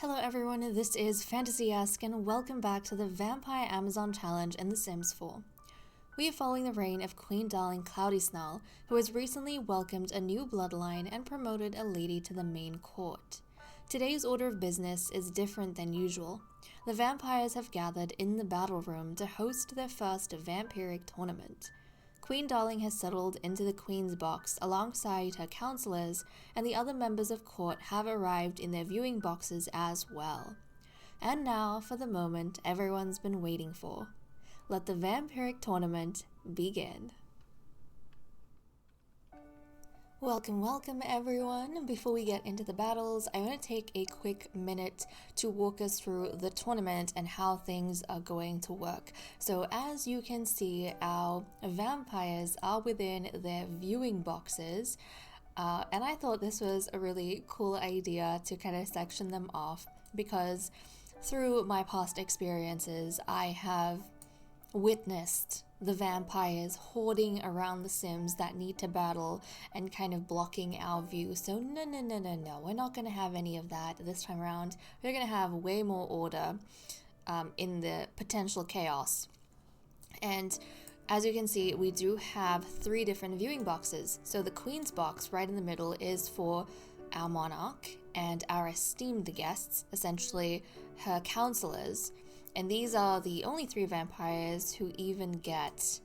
Hello everyone, this is Fantasy-esque and welcome back to the Vampire Amazon Challenge in The Sims 4. We are following the reign of Queen Darling Cloudy Snarl, who has recently welcomed a new bloodline and promoted a lady to the main court. Today's order of business is different than usual. The vampires have gathered in the battle room to host their first Vampyric tournament. Queen Darling has settled into the Queen's box alongside her counselors, and the other members of court have arrived in their viewing boxes as well. And now for the moment everyone's been waiting for. Let the Vampyric tournament begin. Welcome everyone. Before we get into the battles, I want to take a quick minute to walk us through the tournament and how things are going to work. So as you can see, our vampires are within their viewing boxes, and I thought this was a really cool idea to kind of section them off because through my past experiences, I have witnessed the vampires hoarding around the Sims that need to battle and kind of blocking our view. So no, we're not going to have any of that this time around. We're going to have way more order in the potential chaos. And as you can see, we do have 3 different viewing boxes. So the Queen's box right in the middle is for our monarch and our esteemed guests, essentially her counselors. And these are the only 3 vampires who even get,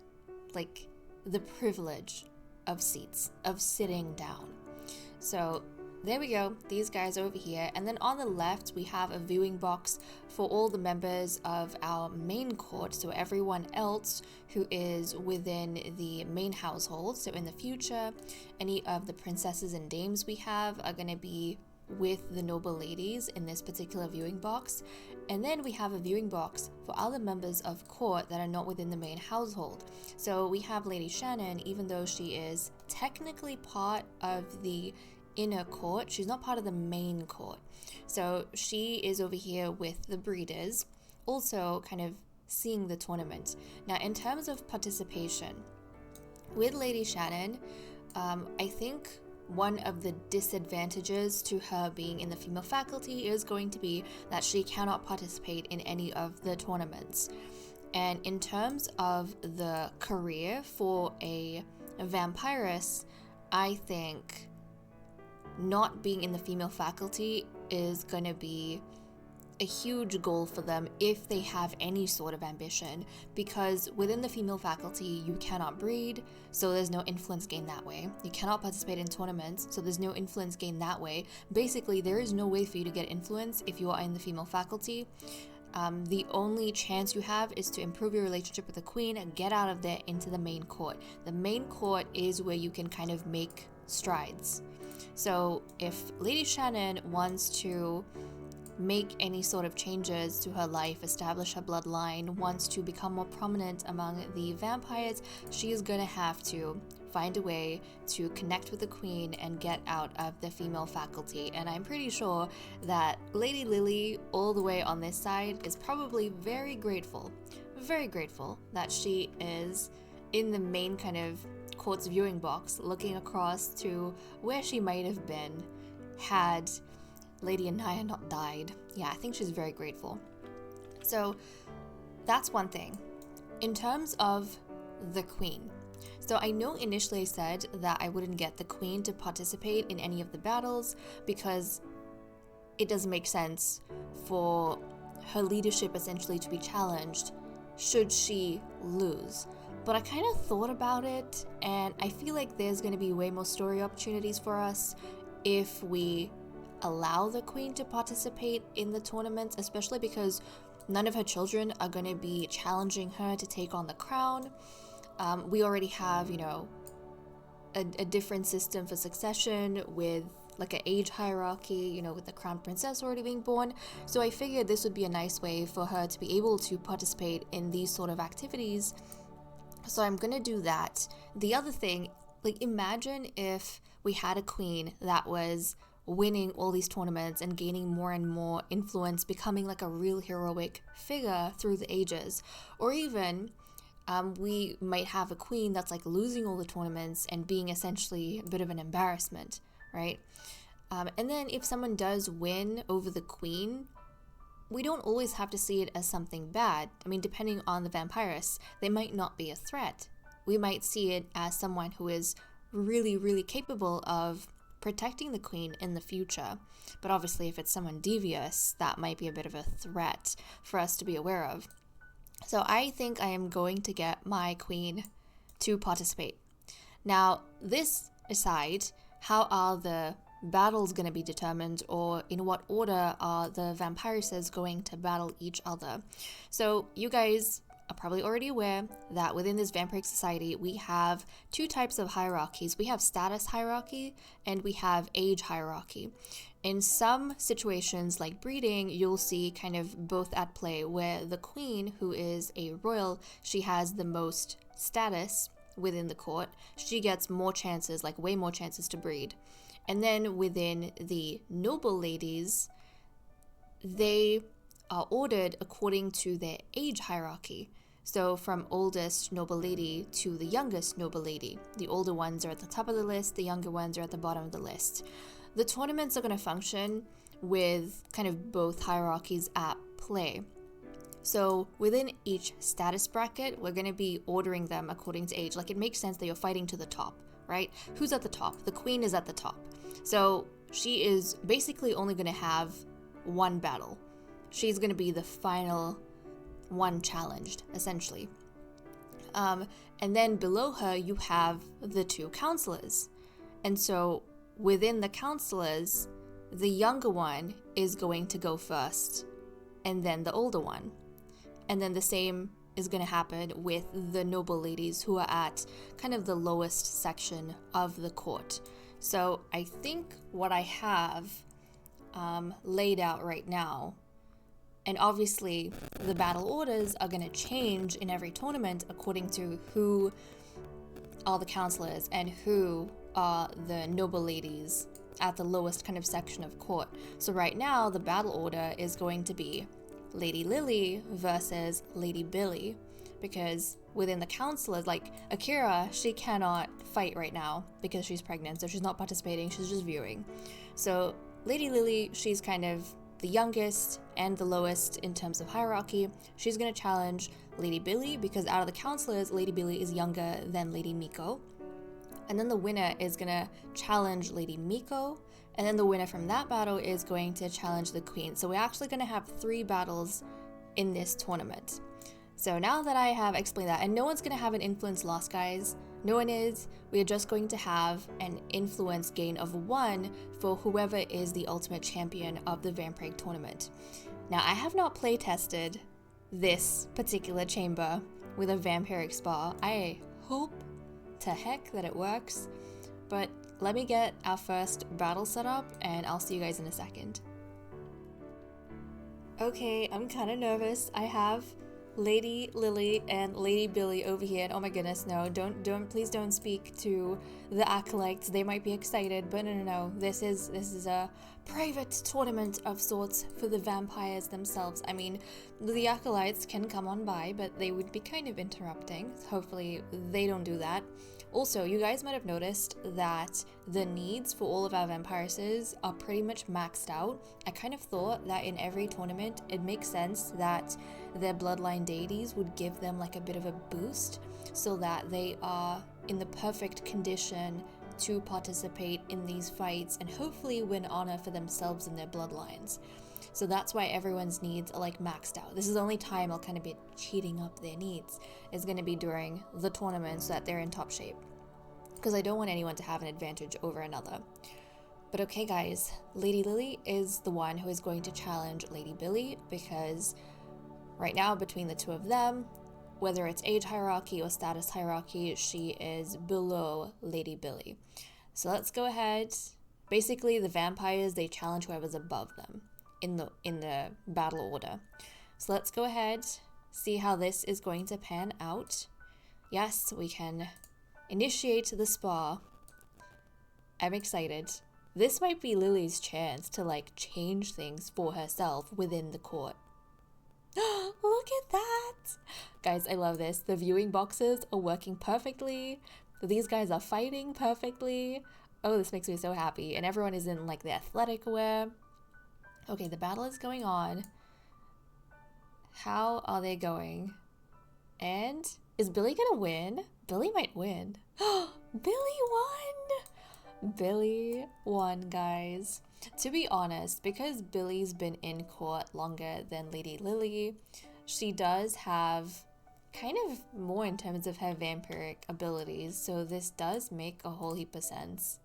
like, the privilege of seats, of sitting down. So there we go, these guys over here. And then on the left, we have a viewing box for all the members of our main court. So everyone else who is within the main household. So in the future, any of the princesses and dames we have are going to be with the noble ladies in this particular viewing box. And then we have a viewing box for other members of court that are not within the main household. So we have Lady Shannon, even though she is technically part of the inner court, she's not part of the main court. So she is over here with the breeders, also kind of seeing the tournament. Now in terms of participation, with Lady Shannon, I think one of the disadvantages to her being in the female faculty is going to be that she cannot participate in any of the tournaments. And in terms of the career for a vampiress, I think not being in the female faculty is going to be a huge goal for them if they have any sort of ambition, because within the female faculty you cannot breed, so there's no influence gained that way. You cannot participate in tournaments, so there's no influence gained that way. Basically, there is no way for you to get influence if you are in the female faculty. The only chance you have is to improve your relationship with the queen and get out of there into the main court. The main court is where you can kind of make strides. So if Lady Shannon wants to make any sort of changes to her life, establish her bloodline, wants to become more prominent among the vampires, she is going to have to find a way to connect with the queen and get out of the female faculty. And I'm pretty sure that Lady Lily, all the way on this side, is probably very grateful that she is in the main kind of court's viewing box, looking across to where she might have been had Lady Anaya not died. Yeah, I think she's very grateful. So that's one thing. In terms of the queen, so I know initially I said that I wouldn't get the queen to participate in any of the battles because it doesn't make sense for her leadership essentially to be challenged should she lose. But I kind of thought about it, and I feel like there's going to be way more story opportunities for us if we allow the queen to participate in the tournaments, especially because none of her children are going to be challenging her to take on the crown. We already have, a different system for succession with like an age hierarchy, with the crown princess already being born. So I figured this would be a nice way for her to be able to participate in these sort of activities. So I'm going to do that. The other thing, like, imagine if we had a queen that was winning all these tournaments and gaining more and more influence, becoming like a real heroic figure through the ages. Or even we might have a queen that's like losing all the tournaments and being essentially a bit of an embarrassment, right? And then if someone does win over the queen, we don't always have to see it as something bad. I mean, depending on the vampiress, they might not be a threat. We might see it as someone who is really, really capable of protecting the queen in the future. But obviously, if it's someone devious, that might be a bit of a threat for us to be aware of. So I think I am going to get my queen to participate. Now, this aside, how are the battles going to be determined, or in what order are the vampiresses going to battle each other? So you guys are probably already aware that within this vampiric society we have two types of hierarchies. We have status hierarchy and we have age hierarchy. In some situations like breeding, you'll see kind of both at play, where the queen, who is a royal, she has the most status within the court. She gets more chances, like way more chances to breed. And then within the noble ladies, they are ordered according to their age hierarchy. So from oldest noble lady to the youngest noble lady. The older ones are at the top of the list, the younger ones are at the bottom of the list. The tournaments are going to function with kind of both hierarchies at play. So within each status bracket, we're going to be ordering them according to age. Like, it makes sense that you're fighting to the top, right? Who's at the top? The queen is at the top. So she is basically only going to have one battle. She's going to be the final one challenged, essentially. And then below her, you have the two counselors. And so within the counselors, the younger one is going to go first, and then the older one. And then the same is going to happen with the noble ladies, who are at kind of the lowest section of the court. So I think what I have laid out right now, and obviously the battle orders are going to change in every tournament according to who are the counselors and who are the noble ladies at the lowest kind of section of court. So right now the battle order is going to be Lady Lily versus Lady Billy, because within the counselors, like Akira, she cannot fight right now because she's pregnant, so she's not participating, she's just viewing. So Lady Lily, she's kind of the youngest and the lowest in terms of hierarchy. She's going to challenge Lady Billy, because out of the counselors, Lady Billy is younger than Lady Miko. And then the winner is going to challenge Lady Miko, and then the winner from that battle is going to challenge the queen. So we're actually going to have 3 battles in this tournament. So now that I have explained that, and no one's going to have an influence loss, guys. No one is. We are just going to have an influence gain of 1 for whoever is the ultimate champion of the Vampyric tournament. Now, I have not play tested this particular chamber with a Vampyric spa. I hope to heck that it works, but let me get our first battle set up and I'll see you guys in a second. Okay, I'm kind of nervous. I have Lady Lily and Lady Billy over here. Oh my goodness, no, please don't speak to the acolytes. They might be excited, but no. This is a private tournament of sorts for the vampires themselves. I mean, the acolytes can come on by, but they would be kind of interrupting. Hopefully they don't do that. Also, you guys might have noticed that the needs for all of our vampiresses are pretty much maxed out. I kind of thought that in every tournament, it makes sense that their bloodline deities would give them like a bit of a boost so that they are in the perfect condition to participate in these fights and hopefully win honor for themselves and their bloodlines. So that's why everyone's needs are like maxed out. This is the only time I'll kind of be cheating up their needs, is going to be during the tournament so that they're in top shape. Because I don't want anyone to have an advantage over another. But okay guys, Lady Lily is the one who is going to challenge Lady Billy, because right now between the two of them, whether it's age hierarchy or status hierarchy, she is below Lady Billy. So let's go ahead. Basically the vampires, they challenge whoever's above them in the battle order. So let's go ahead, see how this is going to pan out. Yes, we can initiate the spa. I'm excited. This might be Lily's chance to like change things for herself within the court. Look at that! Guys, I love this. The viewing boxes are working perfectly. These guys are fighting perfectly. Oh, this makes me so happy. And everyone is in like the athletic wear. Okay, the battle is going on. How are they going? And is Billy gonna win? Billy might win. Billy won! Billy won, guys. To be honest, because Billy's been in court longer than Lady Lily, she does have kind of more in terms of her vampiric abilities, so this does make a whole heap of sense.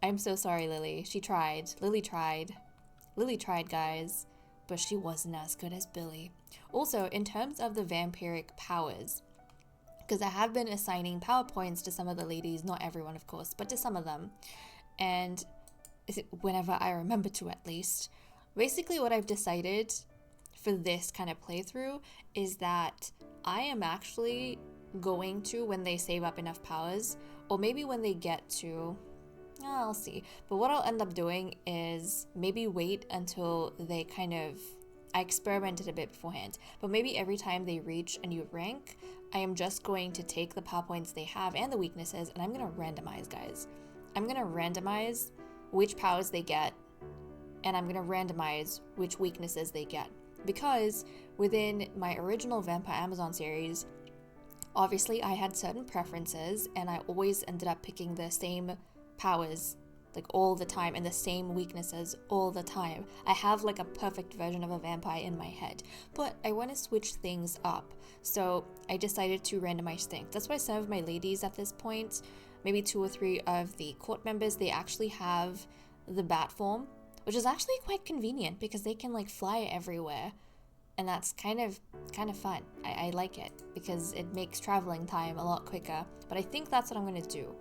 I'm so sorry, Lily. She tried. Lily tried. Lily tried, guys, but she wasn't as good as Billy. Also, in terms of the vampiric powers, because I have been assigning power points to some of the ladies, not everyone, of course, but to some of them, and whenever I remember to, at least. Basically, what I've decided for this kind of playthrough is that I am actually going to, when they save up enough powers, or maybe when they get to, I'll see. But what I'll end up doing is maybe wait until they kind of, I experimented a bit beforehand, but maybe every time they reach a new rank, I am just going to take the power points they have and the weaknesses, and I'm going to randomize, guys. I'm going to randomize which powers they get, and I'm going to randomize which weaknesses they get. Because within my original Vampire Amazon series, obviously I had certain preferences, and I always ended up picking the same powers like all the time and the same weaknesses all the time. I have like a perfect version of a vampire in my head, but I want to switch things up. So I decided to randomize things. That's why some of my ladies at this point, maybe 2 or 3 of the court members, they actually have the bat form, which is actually quite convenient because they can like fly everywhere. And that's kind of fun. I like it because it makes traveling time a lot quicker. But I think that's what I'm going to do.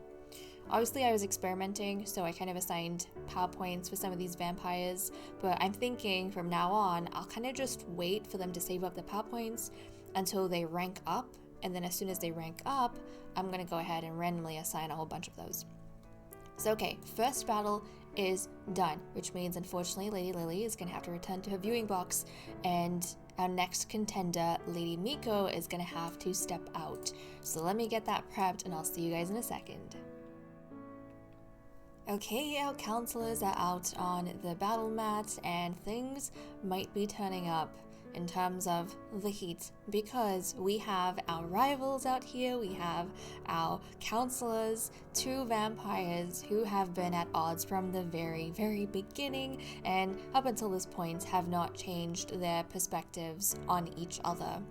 Obviously, I was experimenting, so I kind of assigned power points for some of these vampires, but I'm thinking from now on, I'll kind of just wait for them to save up the power points until they rank up, and then as soon as they rank up, I'm going to go ahead and randomly assign a whole bunch of those. So okay, first battle is done, which means unfortunately Lady Lily is going to have to return to her viewing box, and our next contender, Lady Miko, is going to have to step out. So let me get that prepped, and I'll see you guys in a second. Okay, our counselors are out on the battle mat, and things might be turning up in terms of the heat, because we have our rivals out here. We have our counselors, 2 vampires who have been at odds from the very, very beginning, and up until this point have not changed their perspectives on each other,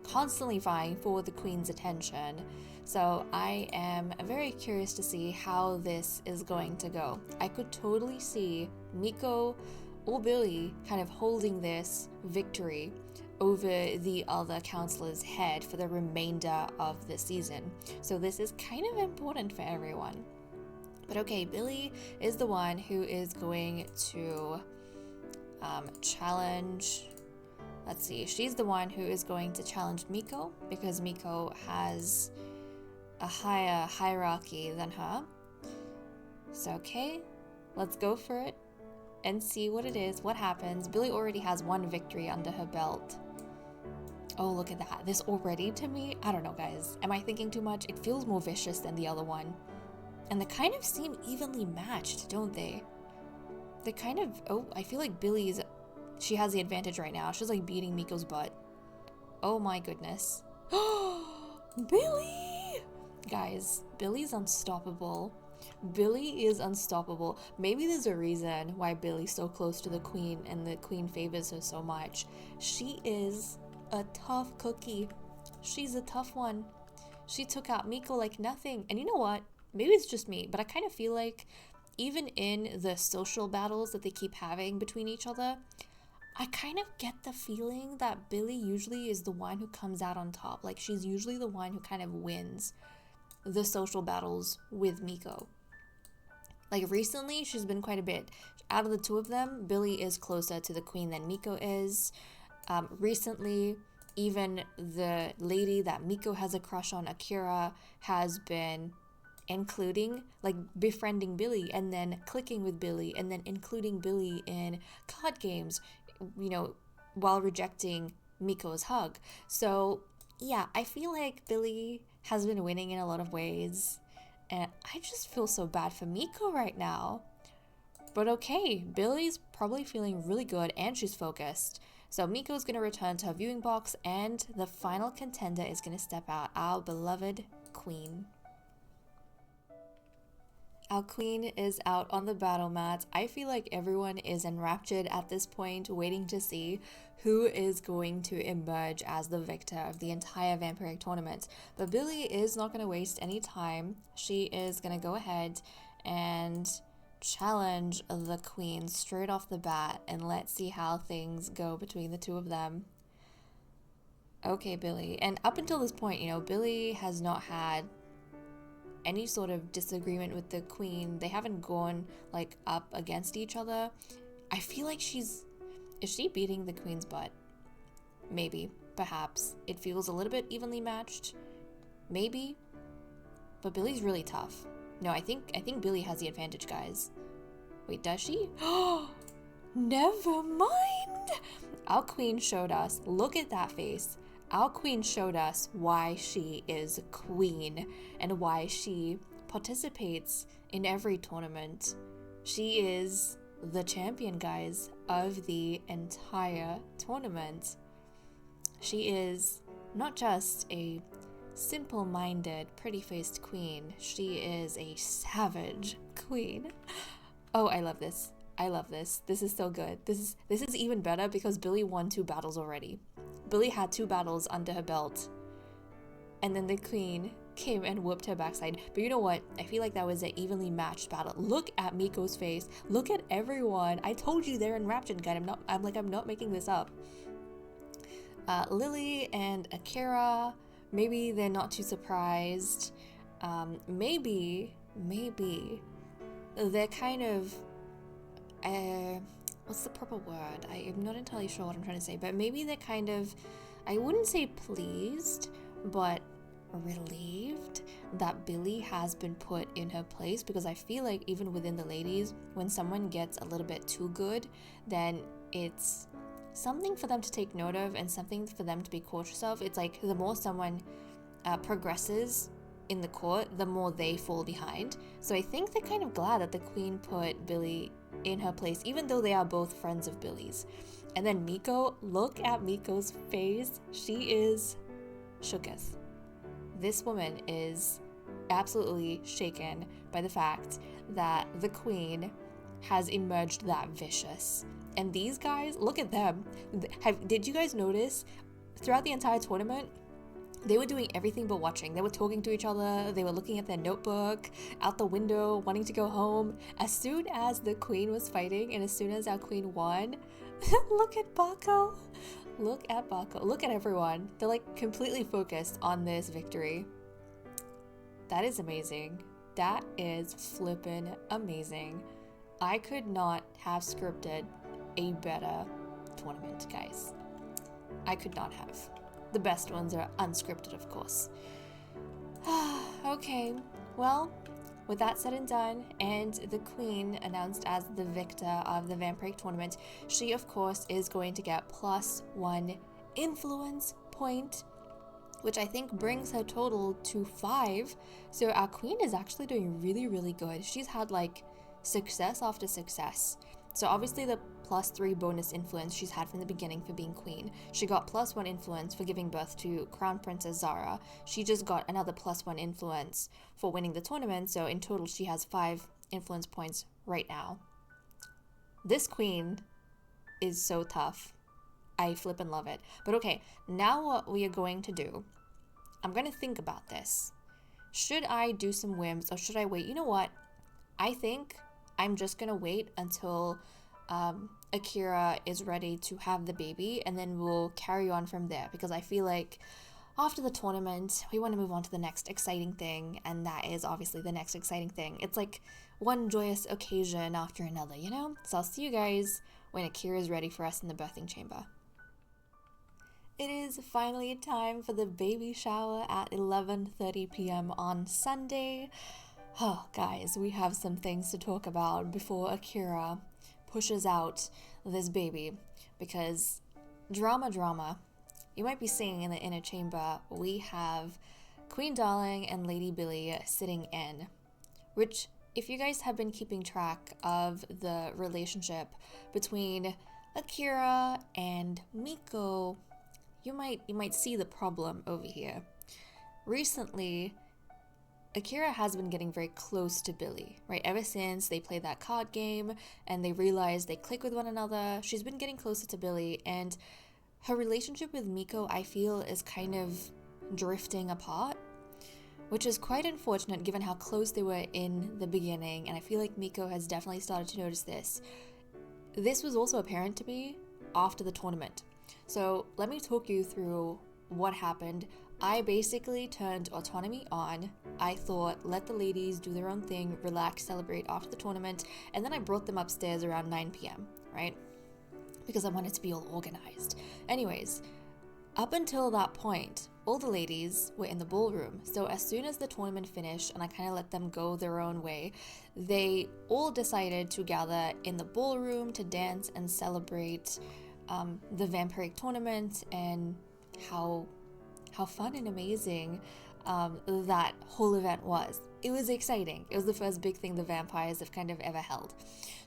constantly vying for the queen's attention. So I am very curious to see how this is going to go. I could totally see Miko or Billy kind of holding this victory over the other counselor's head for the remainder of the season. So this is kind of important for everyone. But okay, Billy is the one who is going to challenge... Let's see, she's the one who is going to challenge Miko, because Miko has a higher hierarchy than her. So okay, let's go for it and see what it is, what happens. Billy already has 1 victory under her belt. Oh, look at that. This already, to me, I don't know, guys. Am I thinking too much? It feels more vicious than the other one. And they kind of seem evenly matched, don't they? They kind of... Oh, I feel like Billy's... She has the advantage right now. She's like beating Miko's butt. Oh my goodness. Billy! Guys, Billy's unstoppable. Billy is unstoppable. Maybe there's a reason why Billy's so close to the queen and the queen favors her so much. She is a tough cookie. She's a tough one. She took out Miko like nothing. And you know what? Maybe it's just me, but I kind of feel like even in the social battles that they keep having between each other, I kind of get the feeling that Billy usually is the one who comes out on top. Like, she's usually the one who kind of wins the social battles with Miko. Like, recently, she's been quite a bit. Out of the 2 of them, Billy is closer to the queen than Miko is. Recently, even the lady that Miko has a crush on, Akira, has been including, like, befriending Billy and then clicking with Billy and then including Billy in card games, you know, while rejecting Miko's hug. So, yeah, I feel like Billy has been winning in a lot of ways. And I just feel so bad for Miko right now. But okay, Billy's probably feeling really good and she's focused. So Miko's going to return to her viewing box and the final contender is going to step out, our beloved queen. Our queen is out on the battle mat. I feel like everyone is enraptured at this point, waiting to see who is going to emerge as the victor of the entire Vampyric tournament. But Billy is not going to waste any time. She is going to go ahead and challenge the queen straight off the bat, and let's see how things go between the two of them. Okay, Billy. And up until this point, you know, Billy has not had any sort of disagreement with the queen. They haven't gone like up against each other. I feel like is she beating the queen's butt? Maybe, perhaps. It feels a little bit evenly matched. Maybe. But Billy's really tough. No, I think Billy has the advantage, guys. Wait, does she? Never mind. Our queen showed us. Look at that face. Our queen showed us why she is queen and why she participates in every tournament. She is the champion, guys, of the entire tournament. She is not just a simple-minded, pretty-faced queen. She is a savage queen. Oh, I love this. I love this. This is so good. This is even better because Billy won 2 battles already. Billy had 2 battles under her belt. And then the queen came and whooped her backside. But you know what? I feel like that was an evenly matched battle. Look at Miko's face. Look at everyone. I told you they're enraptured, guys. I'm not making this up. Lily and Akira, maybe they're not too surprised. Maybe they're kind of what's the proper word? I am not entirely sure what I'm trying to say, but maybe they're kind of, I wouldn't say pleased, but relieved that Billy has been put in her place, because I feel like even within the ladies, when someone gets a little bit too good, then it's something for them to take note of and something for them to be cautious of. It's like the more someone progresses in the court, the more they fall behind. So I think they're kind of glad that the queen put Billy in her place, even though they are both friends of Billy's. And then Miko, look at Miko's face. She is shooketh. This woman is absolutely shaken by the fact that the queen has emerged that vicious. And these guys, look at them. Did you guys notice throughout the entire tournament, they were doing everything but watching. They were talking to each other. They were looking at their notebook, out the window, wanting to go home. As soon as the queen was fighting and as soon as our queen won, look at Bako. Look at Bako. Look at everyone. They're like completely focused on this victory. That is amazing. That is flippin' amazing. I could not have scripted a better tournament, guys. I could not have. The best ones are unscripted, of course. Okay, well, with that said and done, and the queen announced as the victor of the Vampyric tournament, she, of course, is going to get +1 influence point, which I think brings her total to 5. So our queen is actually doing really, really good. She's had, like, success after success. So obviously the +3 bonus influence she's had from the beginning for being queen. She got +1 influence for giving birth to Crown Princess Zara. She just got another +1 influence for winning the tournament, so in total she has 5 influence points right now. This queen is so tough. I flippin' love it. But okay, now what we are going to do, I'm going to think about this. Should I do some whims or should I wait? You know what? I think I'm just going to wait until Akira is ready to have the baby, and then we'll carry on from there, because I feel like after the tournament, we want to move on to the next exciting thing, and that is obviously the next exciting thing. It's like one joyous occasion after another, you know? So I'll see you guys when Akira is ready for us in the birthing chamber. It is finally time for the baby shower at 11:30 p.m. on Sunday. Oh, guys, we have some things to talk about before Akira pushes out this baby, because drama. You might be seeing in the inner chamber, we have Queen Darling and Lady Billy sitting in. which, if you guys have been keeping track of the relationship between Akira and Miko, you might see the problem over here. Recently, Akira has been getting very close to Billy, right? Ever since they played that card game and they realized they click with one another, she's been getting closer to Billy, and her relationship with Miko, I feel, is kind of drifting apart, which is quite unfortunate given how close they were in the beginning, and I feel like Miko has definitely started to notice this. This was also apparent to me after the tournament. So let me talk you through what happened. I basically turned autonomy on. I thought, let the ladies do their own thing, relax, celebrate after the tournament, and then I brought them upstairs around 9 p.m., right? Because I wanted to be all organized. Anyways, up until that point, all the ladies were in the ballroom. So as soon as the tournament finished and I kind of let them go their own way, they all decided to gather in the ballroom to dance and celebrate the Vampyric tournament and how fun and amazing that whole event was. It was exciting. It was the first big thing the vampires have kind of ever held.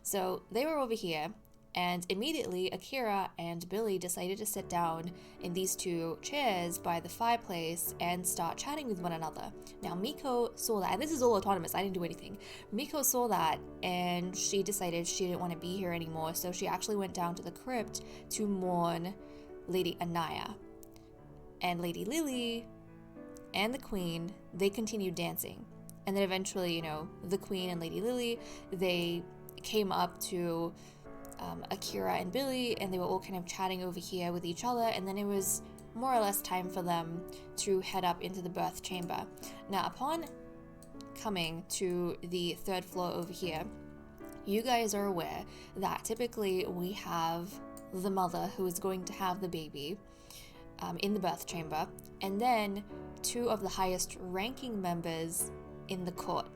So they were over here, and immediately Akira and Billy decided to sit down in these two chairs by the fireplace and start chatting with one another. Now Miko saw that, and this is all autonomous, I didn't do anything. Miko saw that and she decided she didn't want to be here anymore, so she actually went down to the crypt to mourn Lady Anaya. And Lady Lily and the Queen, they continued dancing. And then eventually, the Queen and Lady Lily, they came up to Akira and Billy, and they were all kind of chatting over here with each other, and then it was more or less time for them to head up into the birth chamber. Now, upon coming to the third floor over here, you guys are aware that typically we have the mother who is going to have the baby in the birth chamber, and then two of the highest ranking members in the court.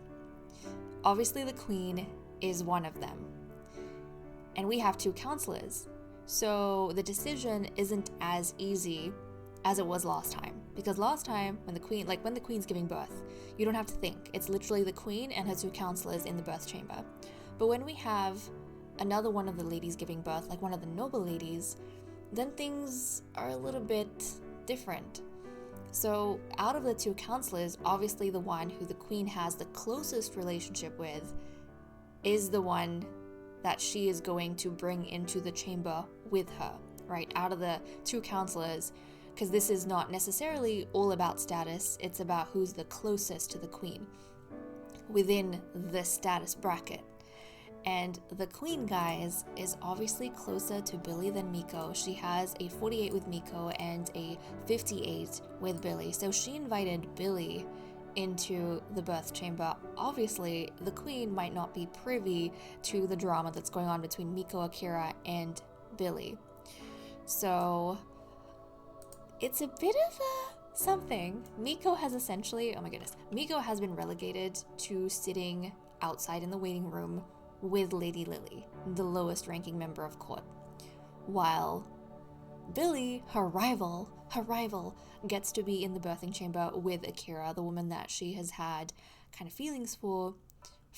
Obviously, the Queen is one of them. And we have two counselors. So the decision isn't as easy as it was last time. Because last time, when the Queen's giving birth, you don't have to think. It's literally the Queen and her two counselors in the birth chamber. But when we have another one of the ladies giving birth, like one of the noble ladies, then things are a little bit different. So out of the two counselors, obviously the one who the Queen has the closest relationship with is the one that she is going to bring into the chamber with her, right? Out of the two counselors, because this is not necessarily all about status, it's about who's the closest to the Queen within the status bracket. And the Queen, guys, is obviously closer to Billy than Miko. She has a 48 with Miko and a 58 with Billy. So she invited Billy into the birth chamber. Obviously, the Queen might not be privy to the drama that's going on between Miko, Akira, and Billy. So it's a bit of a something. Miko has been relegated to sitting outside in the waiting room with Lady Lily, the lowest ranking member of court, while Billy, her rival, gets to be in the birthing chamber with Akira, the woman that she has had kind of feelings for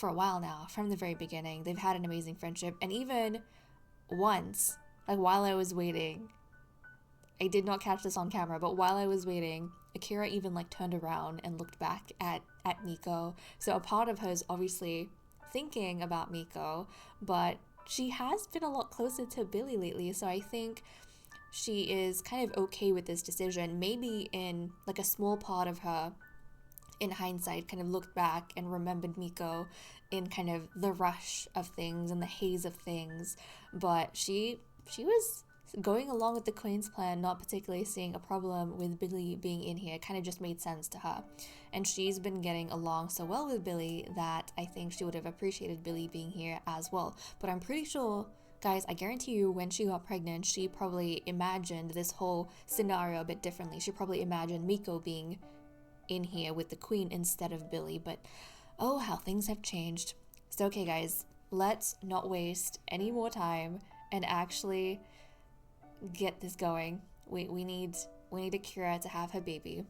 a while now, from the very beginning. They've had an amazing friendship, and even once, like while I was waiting, I did not catch this on camera, but while I was waiting, Akira even turned around and looked back at Miko. So a part of her is obviously thinking about Miko, but she has been a lot closer to Billy lately, so I think she is kind of okay with this decision. Maybe in a small part of her, in hindsight, kind of looked back and remembered Miko in kind of the rush of things and the haze of things, but she was going along with the Queen's plan, not particularly seeing a problem with Billy being in here. It kind of just made sense to her. And she's been getting along so well with Billy that I think she would have appreciated Billy being here as well. But I'm pretty sure, guys, I guarantee you, when she got pregnant, she probably imagined this whole scenario a bit differently. She probably imagined Miko being in here with the Queen instead of Billy. But oh, how things have changed. So okay, guys, let's not waste any more time and actually get this going. We need Akira to have her baby,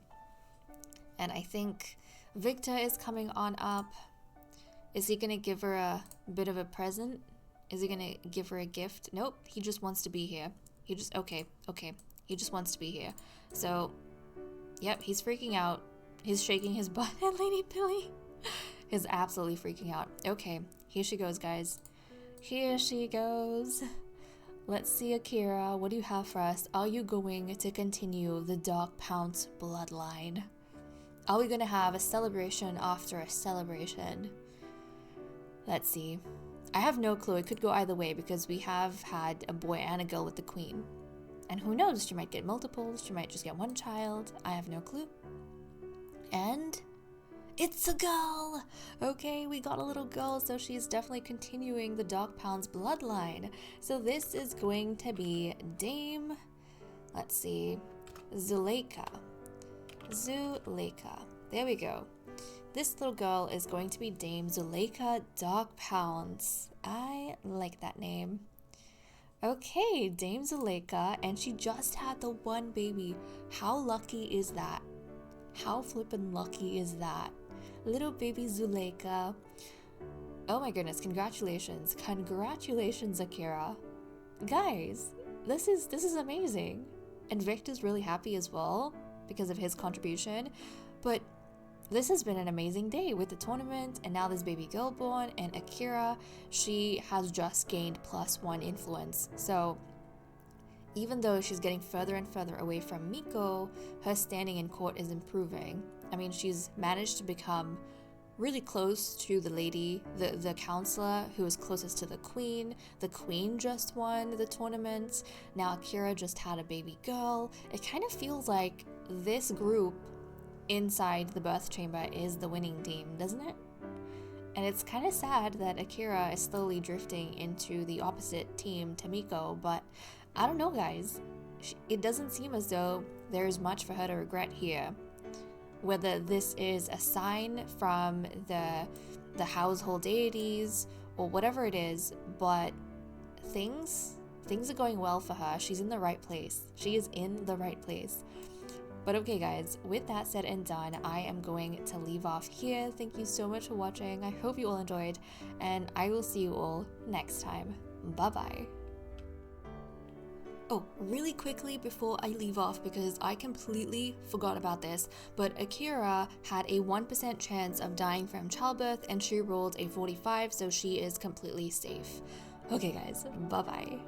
and I think Victor is coming on up. Is he gonna give her a bit of a present? Is he gonna give her a gift? Nope, he just wants to be here. Okay. He just wants to be here. So, yep, he's freaking out. He's shaking his butt at Lady Billy. He's absolutely freaking out. Okay, here she goes, guys. Here she goes. Let's see, Akira, what do you have for us? Are you going to continue the Dark Pounce bloodline? Are we gonna have a celebration after a celebration? Let's see. I have no clue. It could go either way because we have had a boy and a girl with the queen. And who knows, she might get multiples, she might just get one child. I have no clue. And it's a girl! Okay, we got a little girl, so she's definitely continuing the Dark Pounce bloodline. So this is going to be Dame, let's see, Zuleika. There we go. This little girl is going to be Dame Zuleika Dark Pounce. I like that name. Okay, Dame Zuleika, and she just had the one baby. How lucky is that? How flippin' lucky is that? Little baby Zuleika. Oh my goodness, congratulations. Congratulations, Akira. Guys, this is amazing. And Victor's really happy as well because of his contribution. But this has been an amazing day with the tournament, and now this baby girl born, and Akira, she has just gained +1 influence. So even though she's getting further and further away from Miko, her standing in court is improving. I mean, she's managed to become really close to the lady, the counselor who is closest to the queen. The queen just won the tournament. Now Akira just had a baby girl. It kind of feels like this group inside the birth chamber is the winning team, doesn't it? And it's kind of sad that Akira is slowly drifting into the opposite team to Miko, but I don't know, guys. It doesn't seem as though there's much for her to regret here. Whether this is a sign from the household deities or whatever it is, but things are going well for her. She's in the right place. She is in the right place. But okay, guys, with that said and done, I am going to leave off here. Thank you so much for watching. I hope you all enjoyed, and I will see you all next time. Bye-bye. Oh, really quickly before I leave off, because I completely forgot about this, but Akira had a 1% chance of dying from childbirth, and she rolled a 45, so she is completely safe. Okay, guys, bye-bye.